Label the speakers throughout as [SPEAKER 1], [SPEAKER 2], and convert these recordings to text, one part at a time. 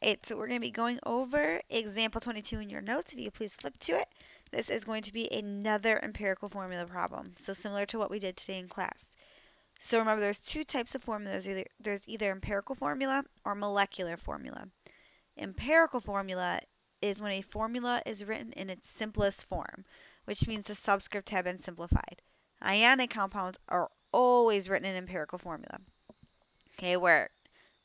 [SPEAKER 1] right, so we're going to be going over example 22 in your notes. If you could please flip to it. This is going to be another empirical formula problem, so similar to what we did today in class. So remember, there's two types of formulas. There's either empirical formula or molecular formula. Empirical formula is when a formula is written in its simplest form, which means the subscripts have been simplified. Ionic compounds are always written in empirical formula. Okay, where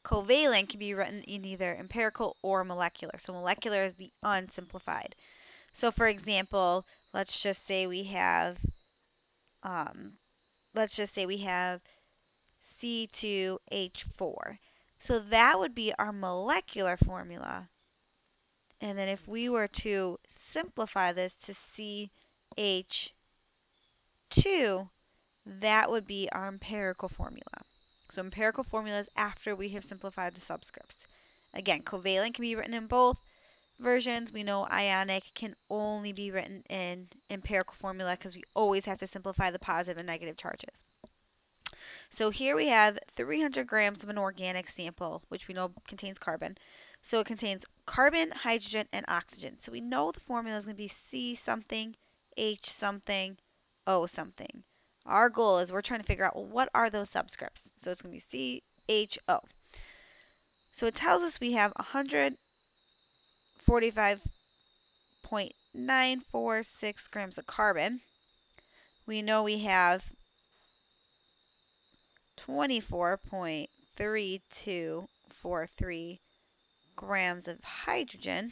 [SPEAKER 1] covalent can be written in either empirical or molecular. So molecular is the unsimplified. So for example, let's just say we have um, C2H4. So that would be our molecular formula. And then if we were to simplify this to CH2, that would be our empirical formula. So empirical formula is after we have simplified the subscripts. Again, covalent can be written in both versions. We know ionic can only be written in empirical formula because we always have to simplify the positive and negative charges. So here we have 300 grams of an organic sample, which we know contains carbon. So it contains carbon, hydrogen, and oxygen. So we know the formula is going to be C something, H something, O something. Our goal is we're trying to figure out, well, what are those subscripts? So it's going to be C, H, O. So it tells us we have 145.946 grams of carbon. We know we have 24.3243 grams of hydrogen.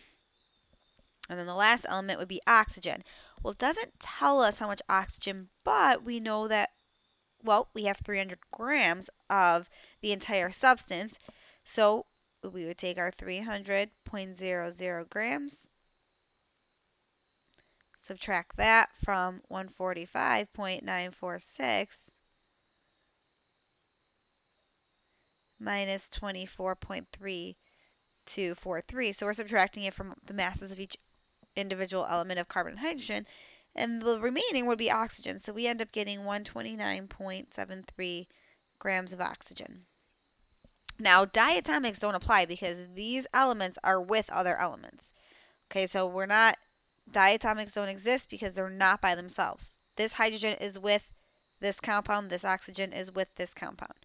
[SPEAKER 1] And then the last element would be oxygen. Well, it doesn't tell us how much oxygen, but we know that, well, we have 300 grams of the entire substance. So we would take our 300.00 grams, subtract that from 145.946, minus 24.3243. So we're subtracting it from the masses of each individual element of carbon and hydrogen, and the remaining would be oxygen. So we end up getting 129.73 grams of oxygen. Now, diatomics don't apply because these elements are with other elements. Okay, so diatomics don't exist because they're not by themselves. This hydrogen is with this compound, this oxygen is with this compound.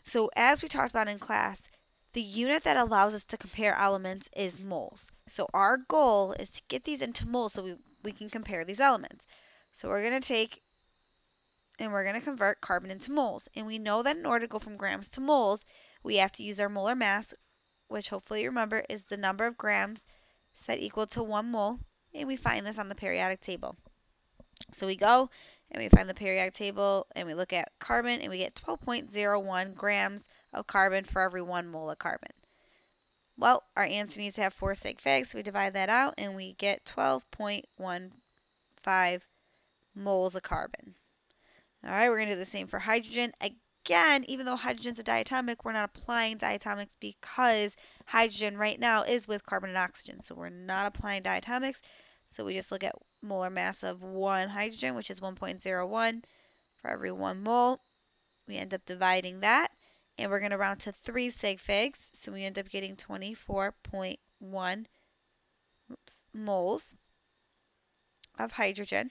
[SPEAKER 1] So as we talked about in class, the unit that allows us to compare elements is moles. So our goal is to get these into moles so we can compare these elements. So we're going to take and we're going to convert carbon into moles. And we know that in order to go from grams to moles, we have to use our molar mass, which hopefully you remember is the number of grams set equal to 1 mole. And we find this on the periodic table. So we go and we find the periodic table and we look at carbon and we get 12.01 grams of carbon for every 1 mole of carbon. Well, our answer needs to have 4 sig figs, so we divide that out and we get 12.15 moles of carbon. All right, we're going to do the same for hydrogen. Again, even though hydrogen's a diatomic, we're not applying diatomics because hydrogen right now is with carbon and oxygen. So we're not applying diatomics. So we just look at molar mass of 1 hydrogen, which is 1.01 for every 1 mole. We end up dividing that, and we're going to round to 3 sig figs. So we end up getting 24.1 moles of hydrogen.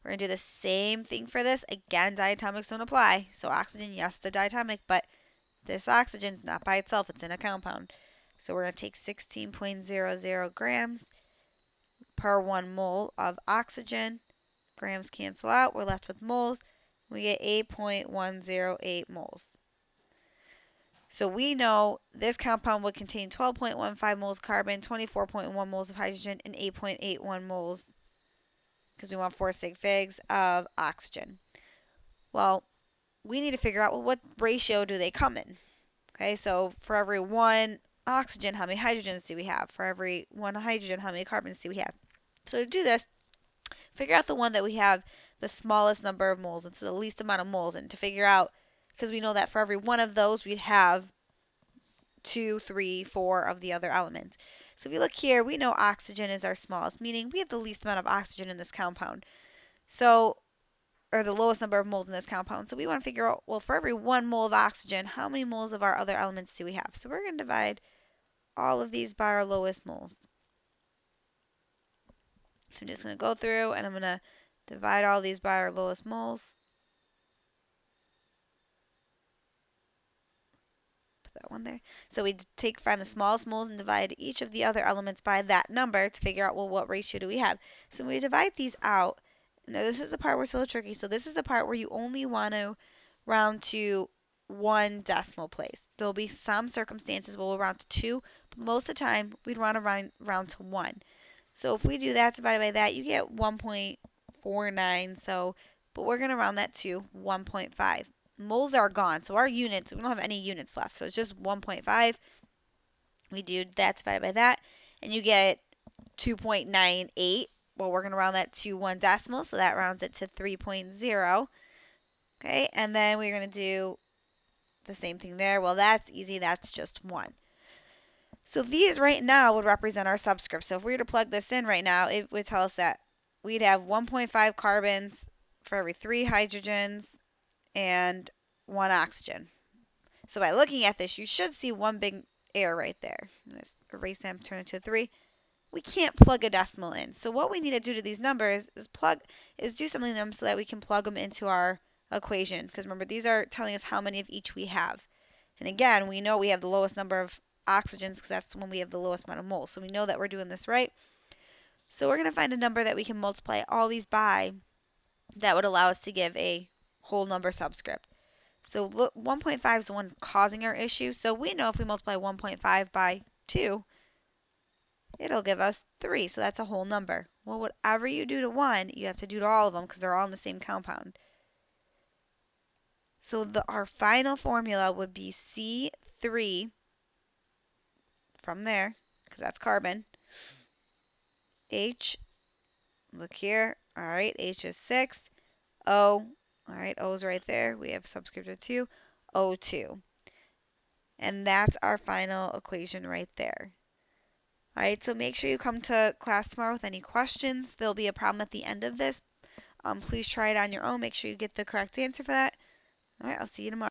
[SPEAKER 1] We're going to do the same thing for this. Again, diatomics don't apply. So oxygen, yes, the diatomic, but this oxygen is not by itself. It's in a compound. So we're going to take 16.00 grams per 1 mole of oxygen. Grams cancel out. We're left with moles. We get 8.108 moles. So we know this compound would contain 12.15 moles carbon, 24.1 moles of hydrogen, and 8.81 moles, because we want 4 sig figs, of oxygen. Well, we need to figure out, well, what ratio do they come in? Okay, so for every 1 oxygen, how many hydrogens do we have? For every 1 hydrogen, how many carbons do we have? So to do this, figure out the one that we have the smallest number of moles, and so the least amount of moles, and to figure out, because we know that for every one of those, we'd have 2, 3, 4 of the other elements. So if you look here, we know oxygen is our smallest, meaning we have the least amount of oxygen in this compound. So, or the lowest number of moles in this compound. So we want to figure out, well, for every 1 mole of oxygen, how many moles of our other elements do we have? So we're going to divide all of these by our lowest moles. So I'm just going to go through and I'm going to divide all these by our lowest moles. Put that one there. So we find the smallest moles and divide each of the other elements by that number to figure out, well, what ratio do we have? So when we divide these out, now this is the part where it's a little tricky. So this is the part where you only want to round to one decimal place. There'll be some circumstances where we'll round to 2, but most of the time we'd want to round to 1. So if we do that divided by that, you get 1.49. So, but we're going to round that to 1.5. Moles are gone, so our units, we don't have any units left. So it's just 1.5. We do that divided by that, and you get 2.98. Well, we're going to round that to one decimal, so that rounds it to 3.0. Okay, and then we're going to do the same thing there. Well, that's easy. That's just 1. So these right now would represent our subscripts. So if we were to plug this in right now, it would tell us that we'd have 1.5 carbons for every 3 hydrogens and 1 oxygen. So by looking at this, you should see one big error right there. Let's erase them, turn it to a 3. We can't plug a decimal in. So what we need to do to these numbers is do something to them so that we can plug them into our equation. Because remember, these are telling us how many of each we have. And again, we know we have the lowest number of oxygens because that's when we have the lowest amount of moles. So we know that we're doing this right. So we're going to find a number that we can multiply all these by that would allow us to give a whole number subscript. So 1.5 is the one causing our issue. So we know if we multiply 1.5 by 2, it'll give us 3. So that's a whole number. Well, whatever you do to 1, you have to do to all of them because they're all in the same compound. So our final formula would be C3 from there, because that's carbon. H, look here. All right, H is 6. O, all right, O is right there. We have subscript of 2. O2. And that's our final equation right there. All right, so make sure you come to class tomorrow with any questions. There'll be a problem at the end of this. Please try it on your own. Make sure you get the correct answer for that. All right, I'll see you tomorrow.